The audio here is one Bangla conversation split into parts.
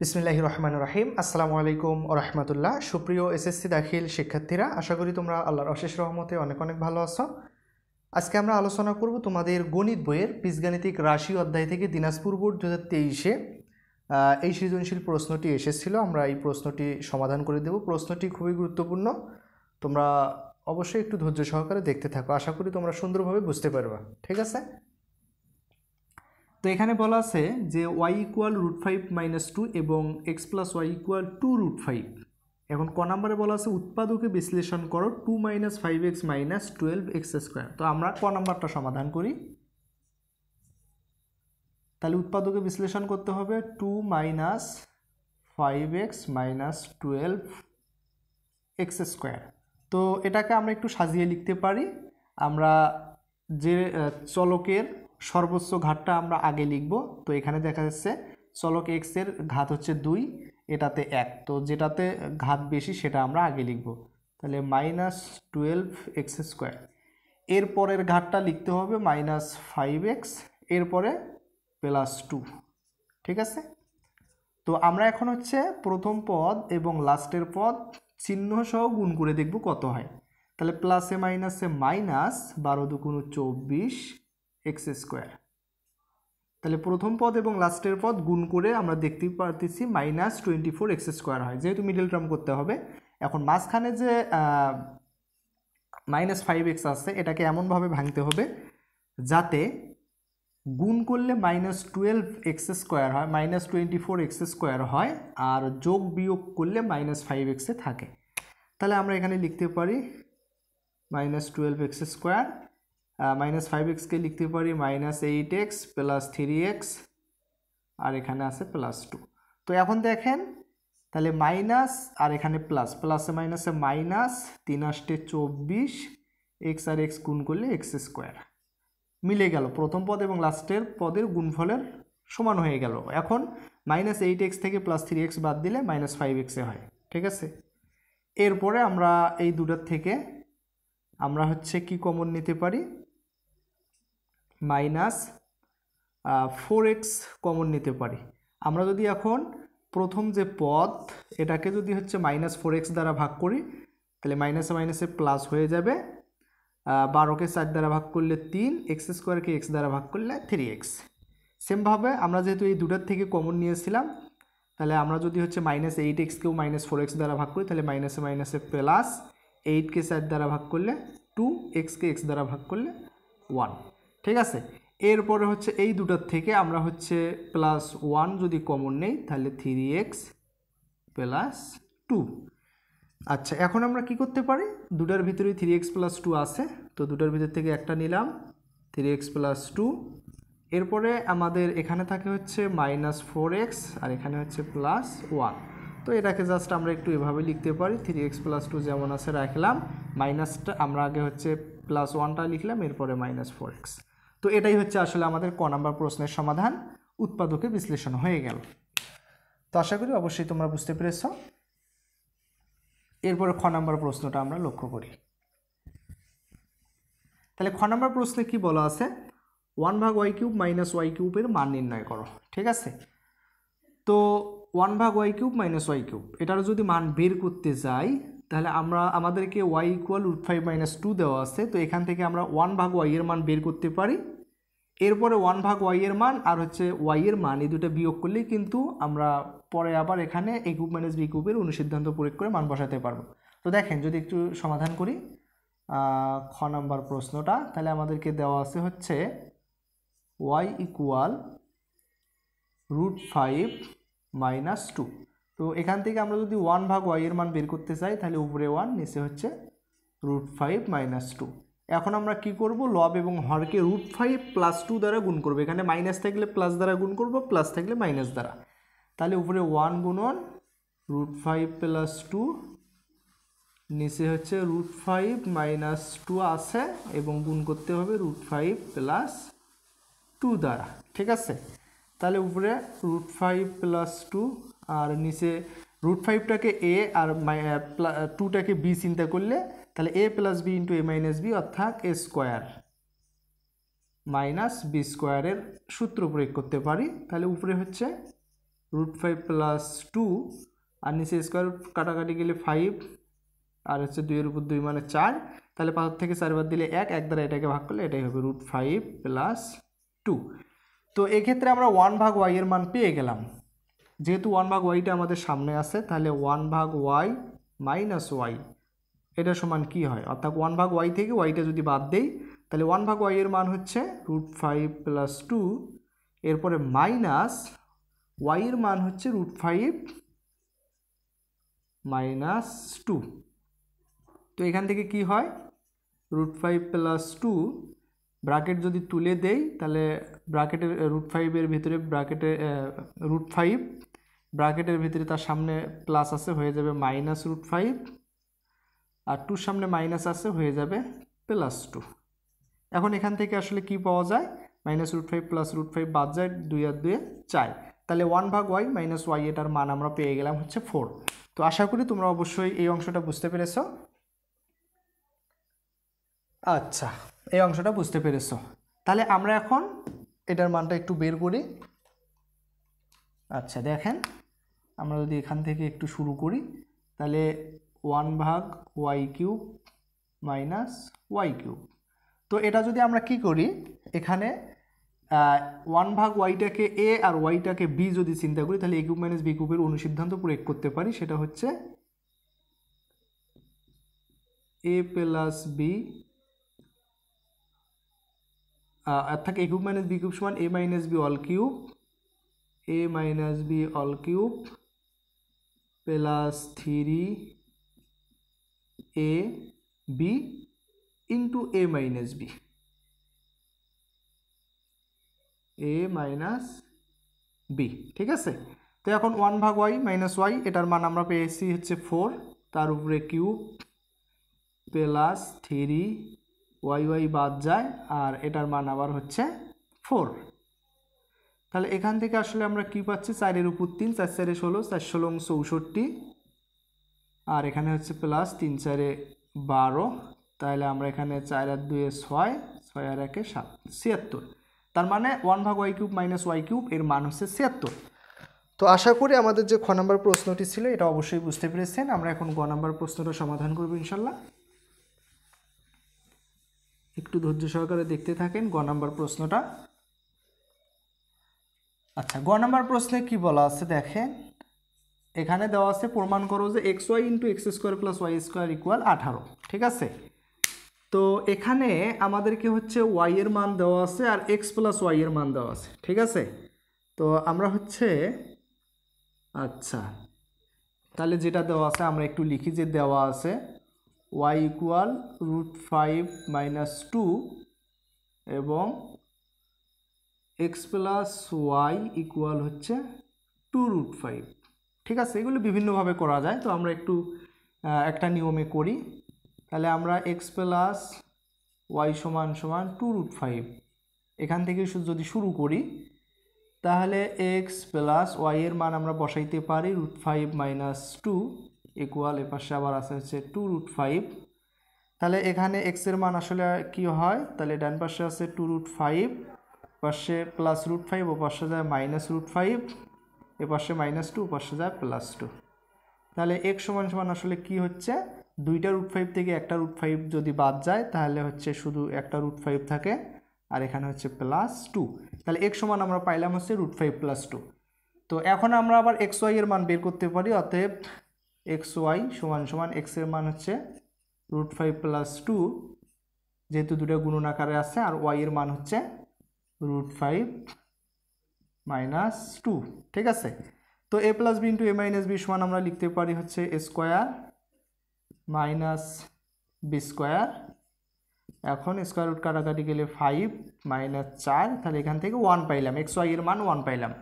বিসমিল্লাহির রহমানির রহিম। আসসালামু আলাইকুম ওয়া রাহমাতুল্লাহ। সুপ্রিয় এসএসসি দাখিল শিক্ষার্থীরা, আশা করি তোমরা আল্লাহর অশেষ রহমতে অনেক অনেক ভালো আছো। আজকে আমরা আলোচনা করব তোমাদের গণিত বইয়ের বীজগাণিতিক রাশি অধ্যায় থেকে দিনাজপুর বোর্ড 2023-এ এই সৃজনশীল প্রশ্নটি এসেছিল। আমরা এই প্রশ্নটি সমাধান করে দেব। প্রশ্নটি খুবই গুরুত্বপূর্ণ, তোমরা অবশ্যই একটু ধৈর্য সহকারে দেখতে থাকো। আশা করি তোমরা সুন্দরভাবে বুঝতে পারবা। ঠিক আছে? তো এখানে বলা আছে যে y ইকুয়াল √5 - 2 এবং x + y ইকুয়াল 2√5। এখন ক নম্বরে বলা আছে উৎপাদকে বিশ্লেষণ করো 2 - 5x - 12x²। তো আমরা ক নম্বরটা সমাধান করি। তাহলে উৎপাদকে বিশ্লেষণ করতে হবে 2 - 5x - 12x²। তো এটাকে আমরা একটু সাজিয়ে লিখতে পারি। আমরা যে চলকের সর্বোচ্চ ঘাতটা আমরা আগে লিখব। তো এখানে দেখা যাচ্ছে চলক x এর ঘাত হচ্ছে 2, এটাতে 1, তো যেটাতে ঘাত বেশি সেটা আমরা আগে লিখব। তাহলে -12x²। এর পরের ঘাতটা লিখতে হবে -5x, এরপরে +2। ঠিক আছে? তো আমরা এখন হচ্ছে প্রথম পদ এবং লাস্টের পদ চিহ্ন সহ গুণ করে দেখব কত হয়। তাহলে প্লাসে মাইনাসে মাইনাস 12 × 2 = 24x²। তাহলে প্রথম পদ এবং লাস্টের পদ গুণ করে আমরা দেখতে পারতেছি -24x² হয়, যেহেতু মিডল টার্ম করতে হবে। এখন মাঝখানে যে -5x আছে এটাকে এমনভাবে ভাঙতে হবে যাতে গুণ করলে -12x² হয়, -24x² হয়, আর যোগ বিয়োগ করলে -5x থাকে। তাহলে আমরা এখানে লিখতে পারি -12x², -5x কে লিখতে পারি -8x + 3x, আর এখানে আছে +2। তো এখন দেখেন, তাহলে মাইনাস আর এখানে প্লাস, প্লাসে মাইনাসে মাইনাস, 3 × 8 = 24, x আর x গুণ করলে x² মিলে গেল। প্রথম পদ এবং লাস্টের পদের গুণফলের সমান হয়ে গেল। এখন -8x থেকে +3x বাদ দিলে -5x হয়। ঠিক আছে? এরপরে আমরা এই দুটার থেকে আমরা হচ্ছে কি কমন নিতে পারি, -4x কমন নিতে পারি। আমরা যদি এখন প্রথম যে পদ এটাকে যদি হচ্ছে -4x দ্বারা ভাগ করি, তাহলে মাইনাসে মাইনাসে প্লাস হয়ে যাবে। 12কে 4 দ্বারা ভাগ করলে 3, x² x দ্বারা ভাগ করলে 3x। সেমভাবে আমরা যেহেতু এই দুটার থেকে কমন নিয়েছিলাম, তাহলে আমরা যদি হচ্ছে -8x কেও -4x দ্বারা ভাগ করি, তাহলে মাইনাসে মাইনাসে প্লাস, 8কে 4 দ্বারা ভাগ করলে 2, x-কে x দ্বারা ভাগ করলে 1। ঠিক আছে? এরপরে হচ্ছে এই দুটার থেকে আমরা হচ্ছে +1 যদি কমন নেই, তাহলে 3x + 2। আচ্ছা, এখন আমরা কি করতে পারি, দুটার ভিতরেই 3x + 2 আছে, তো দুটার ভিতর থেকে একটা নিলাম 3x + 2। এরপরে আমাদের এখানে থাকে হচ্ছে -4x আর এখানে হচ্ছে +1। তো এটাকে জাস্ট আমরা একটু এভাবে লিখতে পারি, 3x + 2 যেমন আছে রাখলাম, মাইনাসটা আমরা আগে হচ্ছে +1টা লিখলাম, এরপরে -4x। তো এটাই হচ্ছে আসলে আমাদের ক নাম্বার প্রশ্নের সমাধান, উৎপাদকে বিশ্লেষণ হয়ে গেল। তো আশা করি অবশ্যই তোমরা বুঝতে পেরেছ। এরপরে খ নাম্বার প্রশ্নটা আমরা লক্ষ্য করি। তাহলে খ নাম্বার প্রশ্নে কি বলা আছে, 1/y³ - y³ এর মান নির্ণয় করো। ঠিক আছে? তো 1/y³ - y³ এটার যদি মান বের করতে যাই, তাহলে আমাদেরকে y ইকুয়াল √5 - 2 দেওয়া আছে। তো এখান থেকে আমরা 1/y এর মান বের করতে পারি। এরপরে 1/y এর মান আর হচ্ছে y এর মান, এই দুটো বিয়োগ করলেই কিন্তু আমরা পরে আবার এখানে a³ - b³ এর অনুসিদ্ধান্ত প্রয়োগ করে মান বসাতে পারবো। তো দেখেন, যদি একটু সমাধান করি খ নাম্বার প্রশ্নটা, তাহলে আমাদেরকে দেওয়া আছে হচ্ছে y ইকুয়াল √5 - 2। তো এখান থেকে আমরা যদি 1/y এর মান বের করতে চাই, তাহলে উপরে 1, নিচে হচ্ছে √5 - 2। এখন আমরা কি করব, লব এবং হরকে √5 + 2 দ্বারা গুণ করব। এখানে মাইনাস থাকলে প্লাস দ্বারা গুণ করব, প্লাস থাকলে মাইনাস দ্বারা। তাহলে উপরে 1 গুণন √5 + 2, নিচে হচ্ছে √5 - 2 আছে এবং গুণ করতে হবে √5 + 2 দ্বারা। ঠিক আছে? তাহলে উপরে √5 + 2 আর নিচে √5টাকে a আর 2টাকে b চিন্তা করলে, তাহলে a + b × a - b অর্থাৎ a² - b² এর সূত্র প্রয়োগ করতে পারি। তাহলে উপরে হচ্ছে √5 প্লাস 2 আর নিচে স্কোয়ার রুট কাটাকাটি গেলে 5 আর হচ্ছে 2 এর উপর 2 মানে 4, তাহলে 5 থেকে 4 বাদ দিলে 1, 1 দ্বারা এটাকে ভাগ করলে এটাই হবে √5 প্লাস 2। তো এক্ষেত্রে আমরা 1 ভাগ y এর মান পেয়ে গেলাম। যেহেতু 1 ভাগ yটা আমাদের সামনে আছে, তাহলে 1 ভাগ y মাইনাস y এটা সমান কি হয়, অর্থাৎ 1 ভাগ y থেকে yটা যদি বাদ দেই তাহলে 1 ভাগ y এর মান হচ্ছে √5 প্লাস 2, এরপরে মাইনাস y এর মান হচ্ছে √5 মাইনাস 2। তো এখান থেকে কি হয়, √5 প্লাস 2 ব্র্যাকেট যদি তুলে দেই তাহলে ব্র্যাকেটের √5 এর ভিতরে √5 ব্র্যাকেটের ভিতরে তার সামনে প্লাস আছে হয়ে যাবে মাইনাস √5 আর 2 সামনে মাইনাস আছে হয়ে যাবে প্লাস 2। এখন এখান থেকে আসলে কি পাওয়া যায়, মাইনাস √5 প্লাস √5 বাদ যায়, 2 আর 2 4, তাহলে 1 ভাগ y মাইনাস y এটার মান আমরা পেয়ে গেলাম হচ্ছে 4। তো আশা করি তোমরা অবশ্যই এই অংশটা বুঝতে পেরেছো। আচ্ছা, এই অংশটা বুঝতে পেরেছো, তাহলে আমরা এখন এটার মানটা একটু বের করি। আচ্ছা দেখেন, আমরা যদি এখান থেকে একটু শুরু করি তাহলে 1 ভাগ y cube minus y cube. তো এটা যদি আমরা কি করি, এখানে 1 ভাগ ওয়াইটাকে এ আর ওয়াইটাকে বি যদি চিন্তা করি তাহলে এ কিউব মাইনাস বি কিউবের অনুসিদ্ধান্ত প্রয়োগ করতে পারি, সেটা হচ্ছে এ প্লাস বি অর্থাৎ A cube minus B cube সমান A minus B all cube, A minus B all cube plus 3 A B into A minus B, A minus B. ঠিক আছে, তো এখন 1 ভাগ ওয়াই মাইনাস ওয়াই এটার মান আমরা পেয়েছি হচ্ছে 4, তার উপরে কিউব প্লাস 3 ওয়াই ওয়াই বাদ যায় আর এটার মান আবার হচ্ছে 4। তাহলে এখান থেকে আসলে আমরা কি পাচ্ছি, 4 এর উপর 3, 4 4 16, 4 16 64 আর এখানে হচ্ছে প্লাস 3 4 12, তাহলে আমরা এখানে 4 আর 2 6, 6 আর 1 7, 76। তার মানে 1 ভাগ y cube minus y cube এর মান হচ্ছে 76। তো আশা করি আমাদের যে খ নম্বর প্রশ্নটি ছিল এটা অবশ্যই বুঝতে পেরেছেন। আমরা এখন গ নম্বর প্রশ্নটা সমাধান করব ইনশাল্লাহ। একটু ধৈর্য সহকারে দেখতে থাকেন গ নম্বর প্রশ্নটা। আচ্ছা, গ নম্বর প্রশ্নে কি বলা আছে দেখেন, এখানে দেওয়া আছে প্রমাণ করো যে x y into x square plus y square equal 18। ঠিক আছে, তো এখানে আমাদেরকে হচ্ছে ওয়াই এর মান দেওয়া আছে আর এক্স প্লাস ওয়াই এর মান দেওয়া আছে। ঠিক আছে, তো আমরা হচ্ছে আচ্ছা তাহলে যেটা দেওয়া আছে আমরা একটু লিখি, যে দেওয়া আছে ওয়াই ইকুয়াল √5 মাইনাস 2 এবং এক্স প্লাস ওয়াই ইকুয়াল হচ্ছে 2√5। ঠিক আছে, এগুলো বিভিন্নভাবে করা যায়, তো আমরা একটু একটা নিয়মে করি। তাহলে আমরা এক্স প্লাস ওয়াই সমান সমান 2√5 এখান থেকে যদি শুরু করি তাহলে এক্স প্লাস ওয়াই এর মান আমরা বসাইতে পারি √5 মাইনাস 2 ইকুয়াল এ পাশে আবার আছে হচ্ছে 2√5। তাহলে এখানে এক্স এর মান আসলে কি হয়, তাহলে ডান পাশে আছে 2√5, পাশে প্লাস √5, ও পাশে যায় মাইনাস √5, এ পাশে মাইনাস 2, ও পাশে যায় প্লাস 2। তাহলে এক্স সমান সমান আসলে কি হচ্ছে, দুইটা √5 থেকে একটা √5 যদি বাদ যায় তাহলে হচ্ছে শুধু একটা √5 থাকে আর এখানে হচ্ছে প্লাস 2। তাহলে এক্স সমান আমরা পাইলাম হচ্ছে √5 প্লাস 2। তো এখন আমরা আবার এক্স ওয়াই এর মান বের করতে পারি, অতএব এক্স ওয়াই সমান সমান এক্স এর মান হচ্ছে √5 প্লাস 2, যেহেতু দুটো গুণন আকারে আছে, আর ওয়াই এর মান হচ্ছে √5 মাইনাস 2। ঠিক আছে, তো এ plus B into A minus B সমান আমরা লিখতে পারি হচ্ছে এ স্কোয়ার মাইনাস বি স্কোয়ার। এখন স্কোয়ার রুট কাটাকাটি গেলে 5 মাইনাস 4, তাহলে এখান থেকে 1 পাইলাম, এক্স ওয়াই এর মান 1 পাইলাম।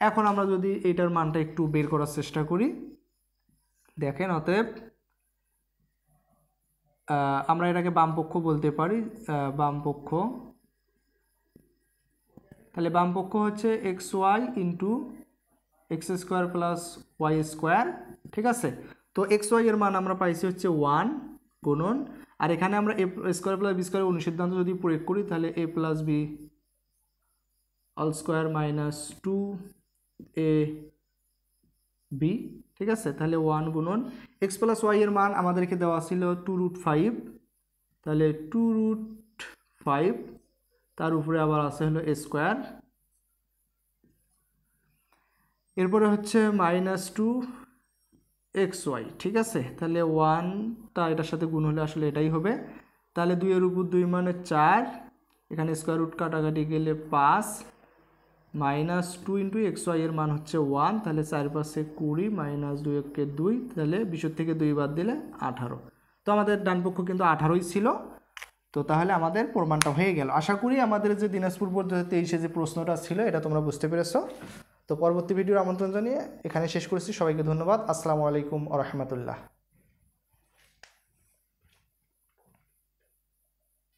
এখন আমরা যদি এটার মানটা একটু বের করার চেষ্টা করি, দেখেন অতএব আমরা এটাকে বামপক্ষ বলতে পারি, বামপক্ষ। তাহলে বামপক্ষ হচ্ছে x y into x square plus y square. ঠিক আছে, তো এক্স ওয়াই এর মান আমরা পাইছি হচ্ছে 1 গুণন, আর এখানে আমরা এ স্কোয়ার প্লাস বি স্কোয়ারের অনুসিদ্ধান্ত যদি প্রয়োগ করি তাহলে A plus B all square minus 2 A B, ঠিক আছে। তাহলে 1 গুণন এক্স প্লাস ওয়াই এর মান আমাদেরকে দেওয়া ছিল 2√5, তাহলে 2√5 তার উপরে আবার আছে হলো স্কোয়ার, এরপরে হচ্ছে -2xy, ঠিক আছে। তাহলে 1টা এটার সাথে গুণ হলে আসলে এটাই হবে। তাহলে 2 এর উপর 2 মানে 4, এখানে স্কোয়ার রুট কাটাকাটি গেলে 5, -2 ইন্টু xy এর মান হচ্ছে 1, তাহলে 4 পাশে 20, -2 একে 2, তাহলে 20 থেকে 2 বাদ দিলে 18। তো আমাদের ডান পক্ষ কিন্তু 18ই ছিল। তো তাহলে আমাদের প্রমাণটা হয়ে গেল। আশা করি আমাদের যে দিনাজপুর বোর্ড 2023 যে প্রশ্নটা ছিল এটা তোমরা বুঝতে পেরেছো। তো পরবর্তী ভিডিওর আমন্ত্রণ জানিয়ে এখানে শেষ করেছি। সবাইকে ধন্যবাদ। আসসালামু আলাইকুম ওয়া রাহমাতুল্লাহ।